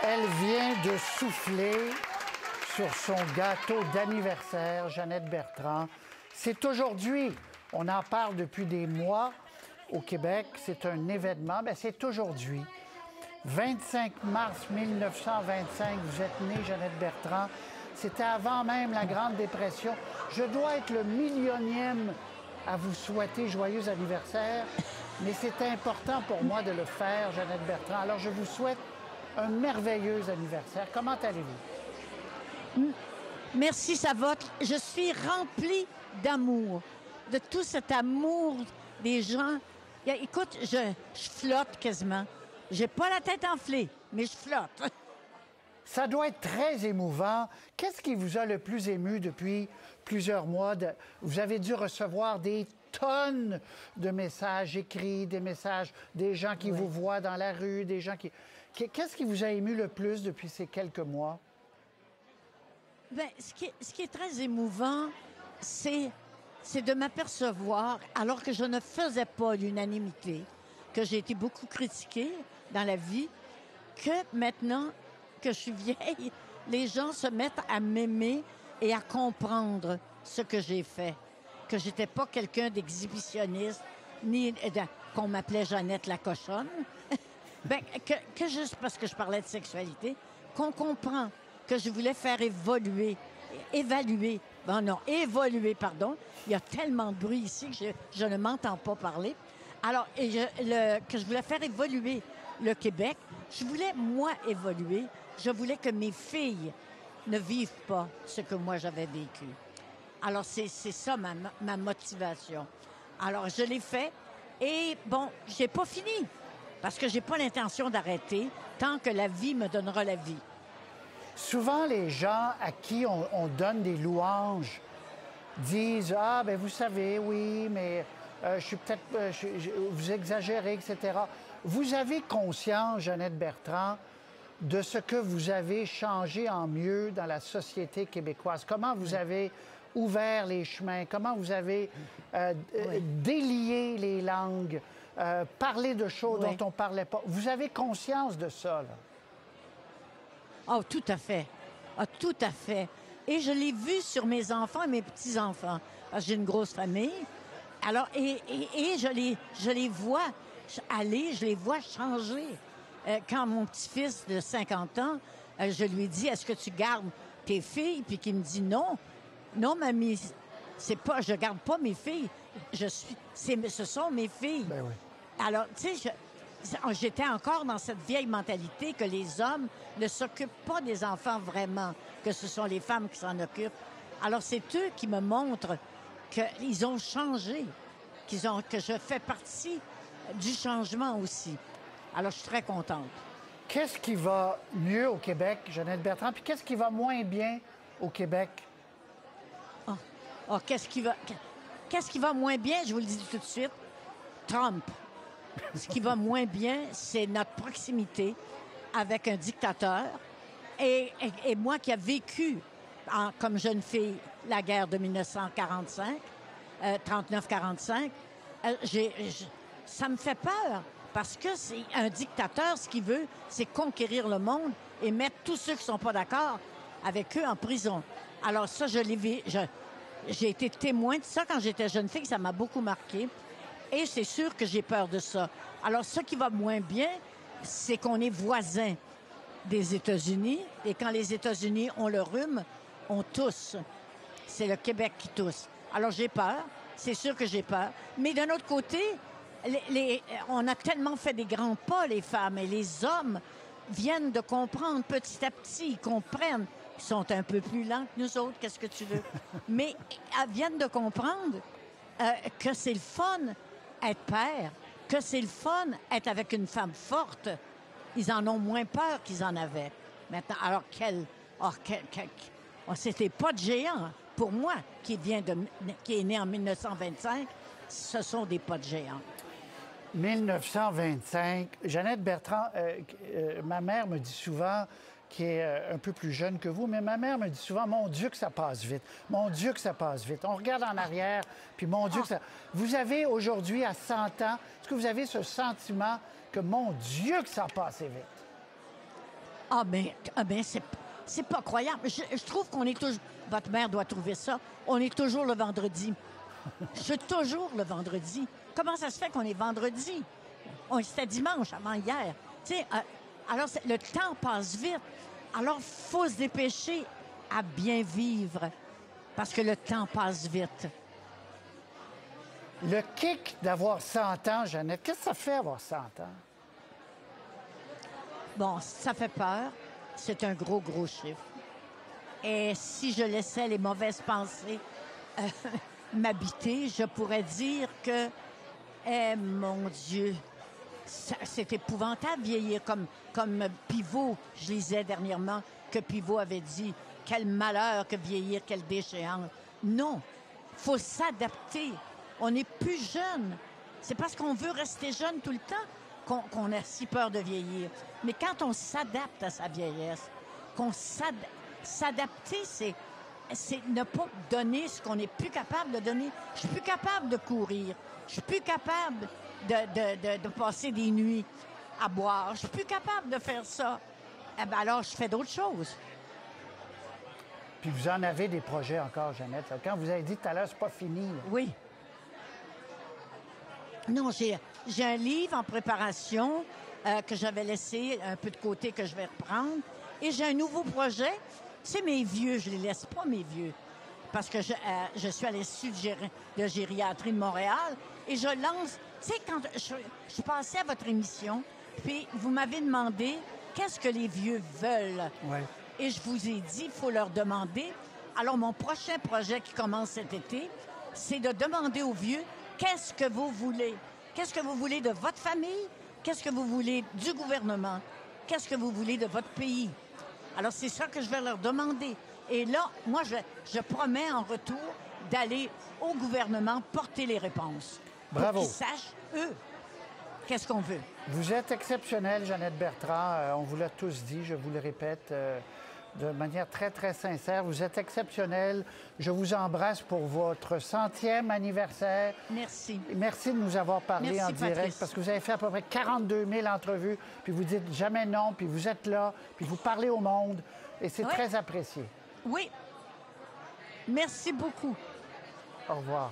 Elle vient de souffler sur son gâteau d'anniversaire, Jeannette Bertrand. C'est aujourd'hui. On en parle depuis des mois au Québec. C'est un événement. Bien, c'est aujourd'hui. 25 mars 1925, vous êtes née, Jeannette Bertrand. C'était avant même la Grande Dépression. Je dois être le millionième à vous souhaiter joyeux anniversaire, mais c'est important pour moi de le faire, Jeannette Bertrand. Alors, je vous souhaite un merveilleux anniversaire. Comment allez-vous? Merci, ça va. Je suis remplie d'amour, de tout cet amour des gens. Écoute, je flotte quasiment. J'ai pas la tête enflée, mais je flotte. Ça doit être très émouvant. Qu'est-ce qui vous a le plus ému depuis plusieurs mois? Vous avez dû recevoir des tonnes de messages écrits, des messages des gens qui vous voient dans la rue, des gens qui... Qu'est-ce qui vous a ému le plus depuis ces quelques mois? Bien, ce qui est très émouvant, c'est de m'apercevoir, alors que je ne faisais pas l'unanimité, que j'ai été beaucoup critiquée dans la vie, que maintenant que je suis vieille, les gens se mettent à m'aimer et à comprendre ce que j'ai fait. Que j'étais pas quelqu'un d'exhibitionniste, ni qu'on m'appelait Jeannette la cochonne. Ben, que juste parce que je parlais de sexualité, qu'on comprend que je voulais faire évoluer. Il y a tellement de bruit ici que je ne m'entends pas parler. Alors, que je voulais faire évoluer le Québec. Je voulais, moi, évoluer. Je voulais que mes filles ne vivent pas ce que moi j'avais vécu. Alors, c'est ça ma motivation. Alors, je l'ai fait. Et bon, j'ai pas fini. Parce que j'ai pas l'intention d'arrêter tant que la vie me donnera la vie. Souvent, les gens à qui on donne des louanges disent « Ah, ben vous savez, oui, mais je suis peut-être... vous exagérez, etc. » Vous avez conscience, Jeannette Bertrand, de ce que vous avez changé en mieux dans la société québécoise? Comment vous avez ouvert les chemins? Comment vous avez délié les langues? Parlé de choses dont on ne parlait pas? Vous avez conscience de ça, là? Oh, tout à fait. Ah, tout à fait. Et je l'ai vu sur mes enfants et mes petits-enfants. Parce que j'ai une grosse famille. Alors, et je les vois aller, je les vois changer. Quand mon petit-fils de 50 ans, je lui dis, est-ce que tu gardes tes filles? Puis qu'il me dit non. Non, mamie, je garde pas mes filles. Ce sont mes filles. Ben oui. Alors, tu sais, j'étais encore dans cette vieille mentalité que les hommes ne s'occupent pas des enfants vraiment, que ce sont les femmes qui s'en occupent. Alors, c'est eux qui me montrent qu'ils ont changé, que je fais partie du changement aussi. Alors, je suis très contente. Qu'est-ce qui va mieux au Québec, Jeannette Bertrand, puis qu'est-ce qui va moins bien au Québec? Qu'est-ce qui va moins bien? Je vous le dis tout de suite. Trump. Ce qui va moins bien, c'est notre proximité avec un dictateur. Et moi qui ai vécu, comme jeune fille, la guerre de 1945, 39-45, ça me fait peur. Parce que c'est un dictateur, ce qu'il veut, c'est conquérir le monde et mettre tous ceux qui ne sont pas d'accord avec eux en prison. Alors ça, j'ai été témoin de ça quand j'étais jeune fille, ça m'a beaucoup marqué. Et c'est sûr que j'ai peur de ça. Alors, ce qui va moins bien, c'est qu'on est voisins des États-Unis. Et quand les États-Unis ont le rhume, on tousse. C'est le Québec qui tousse. Alors, j'ai peur. C'est sûr que j'ai peur. Mais d'un autre côté, on a tellement fait des grands pas, les femmes. Et les hommes viennent de comprendre petit à petit. Ils comprennent. Ils sont un peu plus lents que nous autres. Qu'est-ce que tu veux? Mais ils viennent de comprendre que c'est le fun être père, que c'est le fun être avec une femme forte. Ils en ont moins peur qu'ils en avaient. Maintenant, alors c'était pas de géant. Pour moi, qui est né en 1925, ce sont des pas de géant. 1925. Jeannette Bertrand, ma mère me dit souvent qui est un peu plus jeune que vous, mais ma mère me dit souvent, mon Dieu que ça passe vite, mon Dieu que ça passe vite. On regarde en arrière, puis mon Dieu que ça... Vous avez aujourd'hui, à 100 ans, est-ce que vous avez ce sentiment que, mon Dieu que ça a passé vite? Ah, ben c'est pas croyable. Je trouve qu'on est toujours... Votre mère doit trouver ça. On est toujours le vendredi. Je suis toujours le vendredi. Comment ça se fait qu'on est vendredi? C'était dimanche avant hier. Tu sais, alors le temps passe vite. Alors, il faut se dépêcher à bien vivre parce que le temps passe vite. Le kick d'avoir 100 ans, Jeannette, qu'est-ce que ça fait avoir 100 ans? Bon, ça fait peur. C'est un gros, gros chiffre. Et si je laissais les mauvaises pensées m'habiter, je pourrais dire que, mon Dieu, c'est épouvantable vieillir comme Pivot. Je lisais dernièrement que Pivot avait dit « Quel malheur que vieillir, quelle déchéance ». Non, il faut s'adapter. On n'est plus jeune. C'est parce qu'on veut rester jeune tout le temps qu'on a si peur de vieillir. Mais quand on s'adapte à sa vieillesse, s'adapter, c'est ne pas donner ce qu'on n'est plus capable de donner. Je suis plus capable de courir. Je suis plus capable de passer des nuits à boire. Je suis plus capable de faire ça. Eh bien, alors, je fais d'autres choses. Puis vous en avez des projets encore, Jeannette. Quand vous avez dit tout à l'heure, c'est pas fini. Là. Oui. Non, j'ai un livre en préparation que j'avais laissé un peu de côté, que je vais reprendre. Et j'ai un nouveau projet. C'est mes vieux, je les laisse pas, mes vieux. Parce que je suis à l'Institut de gériatrie de Montréal et je lance... Tu sais, quand je passais à votre émission, puis vous m'avez demandé qu'est-ce que les vieux veulent. Ouais. Et je vous ai dit, il faut leur demander. Alors, mon prochain projet qui commence cet été, c'est de demander aux vieux qu'est-ce que vous voulez. Qu'est-ce que vous voulez de votre famille? Qu'est-ce que vous voulez du gouvernement? Qu'est-ce que vous voulez de votre pays? Alors, c'est ça que je vais leur demander. Et là, moi, je promets en retour d'aller au gouvernement porter les réponses. Bravo. Pour qu'ils sachent, eux, qu'est-ce qu'on veut. Vous êtes exceptionnelle, Jeannette Bertrand. On vous l'a tous dit, je vous le répète, de manière très, très sincère. Vous êtes exceptionnelle. Je vous embrasse pour votre 100e anniversaire. Merci. Merci de nous avoir parlé Merci, en direct, Patrice. parce que vous avez fait à peu près 42 000 entrevues, puis vous dites jamais non, puis vous êtes là, puis vous parlez au monde, et c'est Oui. très apprécié. Oui. Merci beaucoup. Au revoir.